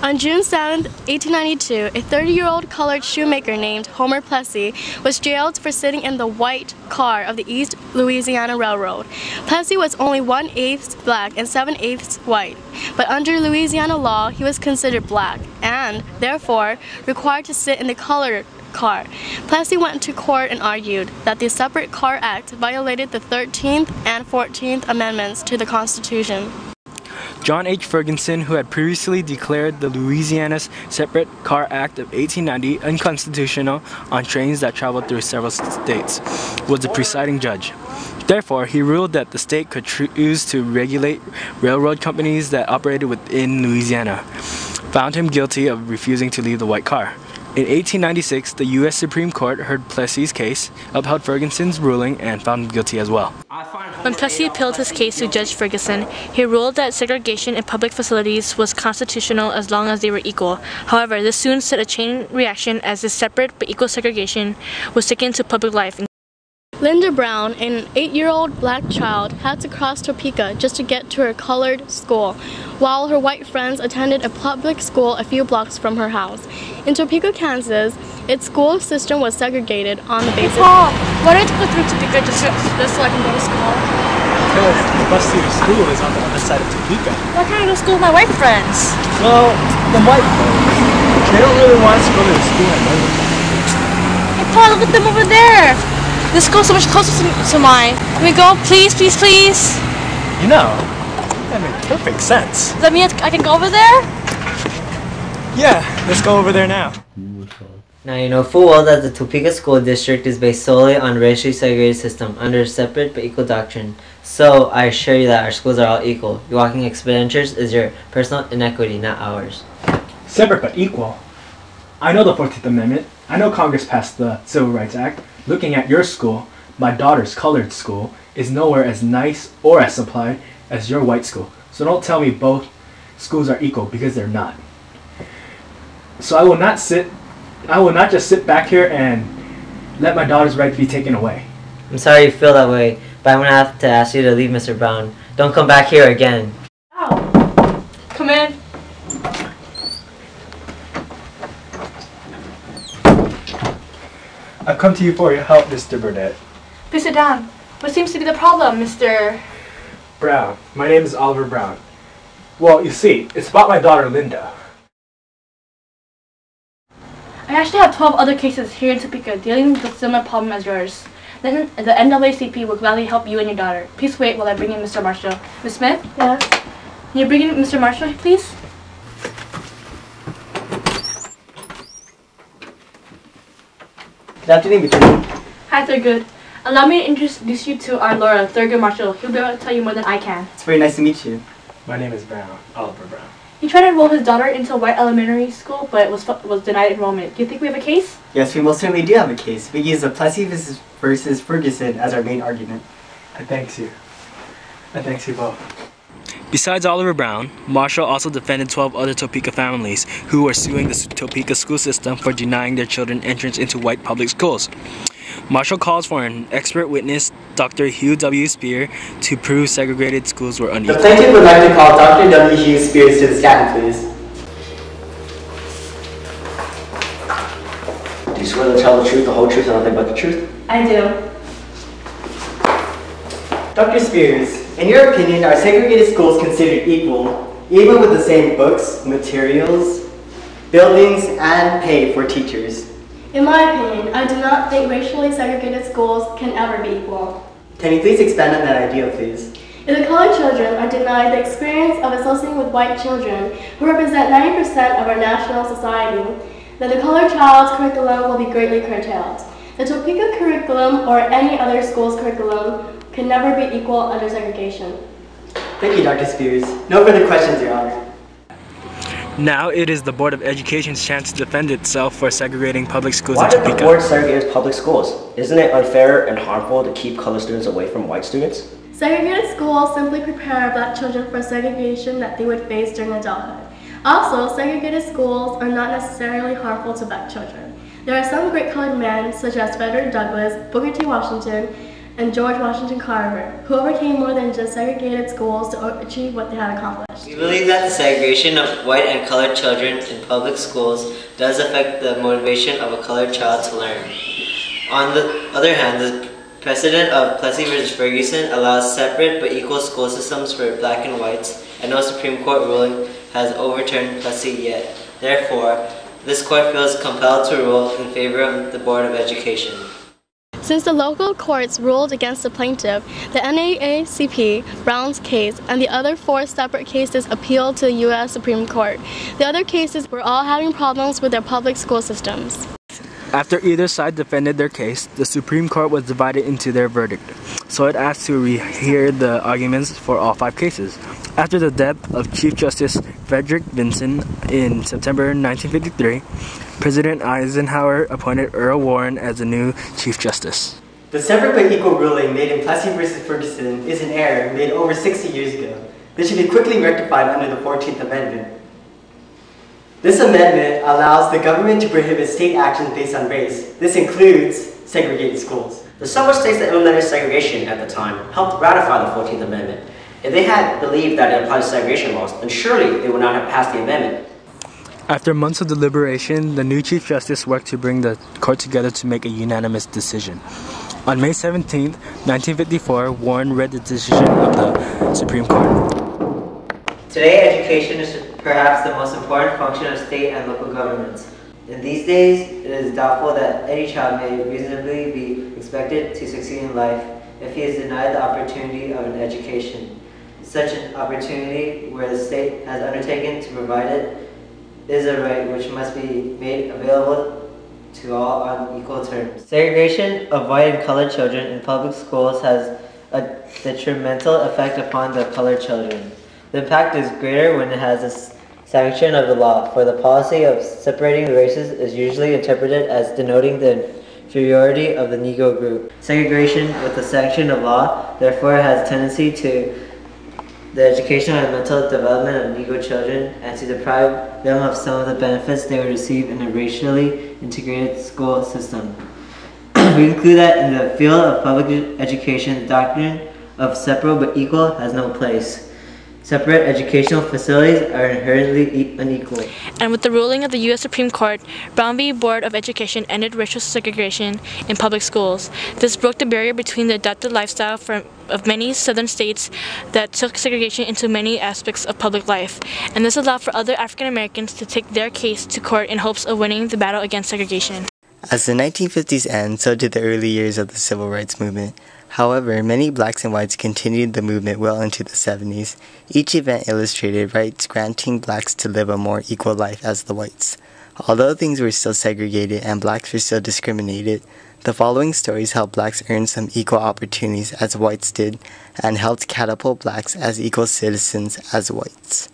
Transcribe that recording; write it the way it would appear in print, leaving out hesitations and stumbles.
On June 7, 1892, a 30-year-old colored shoemaker named Homer Plessy was jailed for sitting in the white car of the East Louisiana Railroad. Plessy was only 1/8 black and 7/8 white, but under Louisiana law, he was considered black and, therefore, required to sit in the colored car. Plessy went to court and argued that the Separate Car Act violated the 13th and 14th Amendments to the Constitution. John H. Ferguson, who had previously declared the Louisiana's Separate Car Act of 1890 unconstitutional on trains that traveled through several states, was the presiding judge. Therefore, he ruled that the state could choose to regulate railroad companies that operated within Louisiana, found him guilty of refusing to leave the white car. In 1896, the U.S. Supreme Court heard Plessy's case, upheld Ferguson's ruling, and found him guilty as well. When Plessy appealed his case to Judge Ferguson, he ruled that segregation in public facilities was constitutional as long as they were equal. However, this soon set a chain reaction as this separate but equal segregation was taken to public life. Linda Brown, an 8-year-old black child, had to cross Topeka just to get to her colored school, while her white friends attended a public school a few blocks from her house. In Topeka, Kansas, its school system was segregated on the basis Paul, why don't you go through Topeka just so I can go to school? Because the bus to your school is on the other side of Topeka. Why can't I go to school with my white friends? Well, the white folks, they don't really want us to go to the school and learn with them. Hey Paul, look at them over there! This school's so much closer to mine. Can we go? Please, please, please? You know, that makes perfect sense. Does that mean I can go over there? Yeah, let's go over there now. Now you know full well that the Topeka School District is based solely on a racially segregated system under a separate but equal doctrine. So I assure you that our schools are all equal. Your walking expenditures is your personal inequity, not ours. Separate but equal? I know the 14th Amendment. I know Congress passed the Civil Rights Act. Looking at your school, my daughter's colored school, is nowhere as nice or as supplied as your white school. So don't tell me both schools are equal, because they're not. So I will not just sit back here and let my daughter's rights be taken away. I'm sorry you feel that way, but I'm going to have to ask you to leave, Mr. Brown. Don't come back here again. Ow! Come in. I've come to you for your help, Mr. Burnett. Please sit down. What seems to be the problem, Mr. Brown. My name is Oliver Brown. Well, you see, it's about my daughter, Linda. I actually have 12 other cases here in Topeka dealing with a similar problem as yours. Then the NAACP will gladly help you and your daughter. Please wait while I bring in Mr. Marshall. Ms. Smith? Yes? Can you bring in Mr. Marshall, please? Good afternoon, Lieutenant. Hi, Thurgood. Allow me to introduce you to our lawyer, Thurgood Marshall. He'll be able to tell you more than I can. It's very nice to meet you. My name is Brown, Oliver Brown. He tried to enroll his daughter into a white elementary school, but was denied enrollment. Do you think we have a case? Yes, we most certainly do have a case. We use the Plessy versus Ferguson as our main argument. I thank you. I thank you both. Besides Oliver Brown, Marshall also defended 12 other Topeka families who were suing the Topeka school system for denying their children entrance into white public schools. Marshall calls for an expert witness, Dr. Hugh W. Spear, to prove segregated schools were unequal. The plaintiff would like to call Dr. W. Hugh Spears to the stand, please. Do you swear to tell the truth, the whole truth, and nothing but the truth? I do. Dr. Spears, in your opinion, are segregated schools considered equal, even with the same books, materials, buildings, and pay for teachers? In my opinion, I do not think racially segregated schools can ever be equal. Can you please expand on that idea, please? If the colored children are denied the experience of associating with white children, who represent 90% of our national society, then the colored child's curriculum will be greatly curtailed. The Topeka curriculum or any other school's curriculum can never be equal under segregation. Thank you, Dr. Spears. No further questions, Your Honor. Now it is the Board of Education's chance to defend itself for segregating public schools in Why did Topeka. the board segregate public schools? Isn't it unfair and harmful to keep colored students away from white students? Segregated schools simply prepare black children for segregation that they would face during adulthood. Also, segregated schools are not necessarily harmful to black children. There are some great colored men, such as Frederick Douglass, Booker T. Washington, and George Washington Carver, who overcame more than just segregated schools to achieve what they had accomplished. We believe that the segregation of white and colored children in public schools does affect the motivation of a colored child to learn. On the other hand, the precedent of Plessy v. Ferguson allows separate but equal school systems for black and whites, and no Supreme Court ruling has overturned Plessy yet. Therefore, this court feels compelled to rule in favor of the Board of Education. Since the local courts ruled against the plaintiff, the NAACP, Brown's case, and the other 4 separate cases appealed to the U.S. Supreme Court. The other cases were all having problems with their public school systems. After either side defended their case, the Supreme Court was divided into their verdict, so it asked to rehear the arguments for all 5 cases. After the death of Chief Justice Frederick Vinson in September 1953, President Eisenhower appointed Earl Warren as the new Chief Justice. The separate but equal ruling made in Plessy v. Ferguson is an error made over 60 years ago. This should be quickly rectified under the 14th Amendment. This amendment allows the government to prohibit state actions based on race. This includes segregated schools. The several states that implemented segregation at the time helped ratify the 14th Amendment. If they had believed that it applied to segregation laws, then surely they would not have passed the amendment. After months of deliberation, the new Chief Justice worked to bring the court together to make a unanimous decision. On May 17, 1954, Warren read the decision of the Supreme Court. Today, education is perhaps the most important function of state and local governments. In these days, it is doubtful that any child may reasonably be expected to succeed in life if he is denied the opportunity of an education. Such an opportunity, where the state has undertaken to provide it, is a right which must be made available to all on equal terms. Segregation of white and colored children in public schools has a detrimental effect upon the colored children. The impact is greater when it has a sanction of the law, for the policy of separating the races is usually interpreted as denoting the inferiority of the Negro group. Segregation with the sanction of law, therefore, has a tendency to the educational and mental development of Negro children and to deprive them of some of the benefits they would receive in a racially integrated school system. We conclude that in the field of public education, the doctrine of separate but equal has no place. Separate educational facilities are inherently unequal. And with the ruling of the U.S. Supreme Court, Brown v. Board of Education ended racial segregation in public schools. This broke the barrier between the adopted lifestyle of many southern states that took segregation into many aspects of public life. And this allowed for other African Americans to take their case to court in hopes of winning the battle against segregation. As the 1950s end, so did the early years of the Civil Rights Movement. However, many blacks and whites continued the movement well into the 70s. Each event illustrated rights granting blacks to live a more equal life as the whites. Although things were still segregated and blacks were still discriminated, the following stories helped blacks earn some equal opportunities as whites did and helped catapult blacks as equal citizens as whites.